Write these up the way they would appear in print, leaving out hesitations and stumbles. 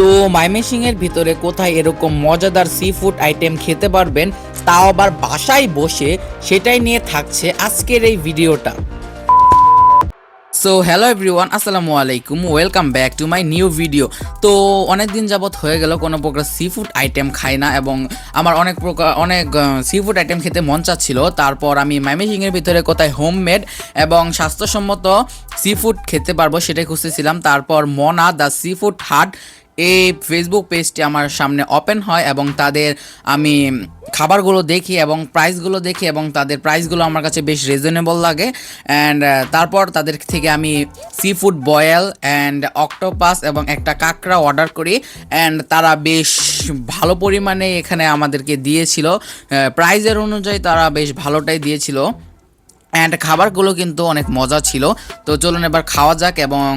তো ময়মনসিংহের ভিতরে কোথায় এরকম মজাদার সি ফুড আইটেম খেতে পারবেন, তাও আবার বাসায় বসে, সেটাই নিয়ে থাকছে আজকের এই ভিডিওটা। সো হ্যালো এভরিওয়ান, আসসালামু আলাইকুম, welcome back to my new video. তো অনেক দিন যাবত হয়ে গেল কোনো প্রকার সি ফুড আইটেম খাই না, এবং আমার অনেক সি ফুড আইটেম খেতে মন চাচ্ছিল। তারপর আমি ময়মনসিংহের ভিতরে কোথায় হোমমেড এবং স্বাস্থ্যসম্মত সি ফুড খেতে পারবো সেটাই খুঁজতেছিলাম। তারপর মনা দ্য সি ফুড হাট এই ফেসবুক পেজটি আমার সামনে ওপেন হয় এবং তাদের আমি খাবারগুলো দেখি এবং প্রাইসগুলো দেখি, এবং তাদের প্রাইসগুলো আমার কাছে বেশ রিজনেবল লাগে। অ্যান্ড তারপর তাদের থেকে আমি sea food boil and octopus এবং একটা কাঁকড়া অর্ডার করি। অ্যান্ড তারা বেশ ভালো পরিমাণে এখানে আমাদেরকে দিয়েছিল, প্রাইজের অনুযায়ী তারা বেশ ভালোটাই দিয়েছিল। অ্যান্ড খাবারগুলো কিন্তু অনেক মজা ছিল। তো চলুন এবার খাওয়া যাক এবং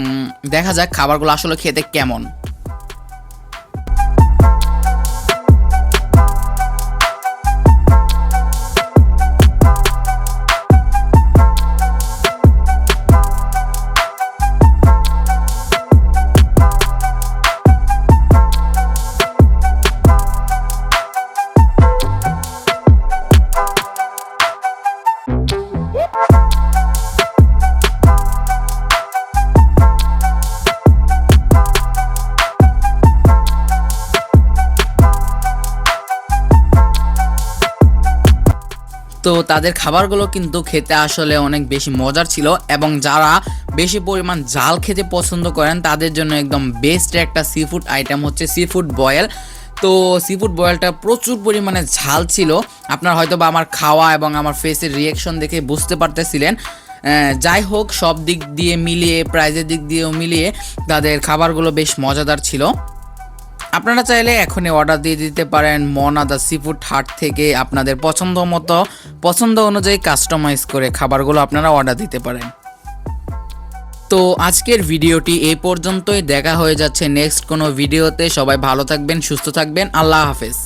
দেখা যাক খাবারগুলো আসলে খেতে কেমন। তো তাদের খাবারগুলো কিন্তু খেতে আসলে অনেক বেশি মজার ছিল, এবং যারা বেশি পরিমাণ ঝাল খেতে পছন্দ করেন তাদের জন্য একদম বেস্ট একটা সি ফুড আইটেম হচ্ছে সি ফুড বয়েল। তো সি ফুড বয়েলটা প্রচুর পরিমাণে ঝাল ছিল, আপনারা হয়তো বা আমার খাওয়া এবং আমার ফেসের রিয়াকশন দেখে বুঝতে পারতেছিলেন। যাই হোক, সব দিক দিয়ে মিলিয়ে, প্রাইজের দিক দিয়েও মিলিয়ে তাদের খাবারগুলো বেশ মজাদার ছিল। আপনারা চাইলে এখনই অর্ডার দিয়ে দিতে পারেন মনা দ্য সি ফুড হাট থেকে। আপনাদের পছন্দ অনুযায়ী কাস্টমাইজ করে খাবারগুলো আপনারা অর্ডার দিতে পারেন। তো আজকের ভিডিওটি এই পর্যন্তই, দেখা হয়ে যাচ্ছে নেক্সট কোনো ভিডিওতে। সবাই ভালো থাকবেন, সুস্থ থাকবেন, আল্লাহ হাফেজ।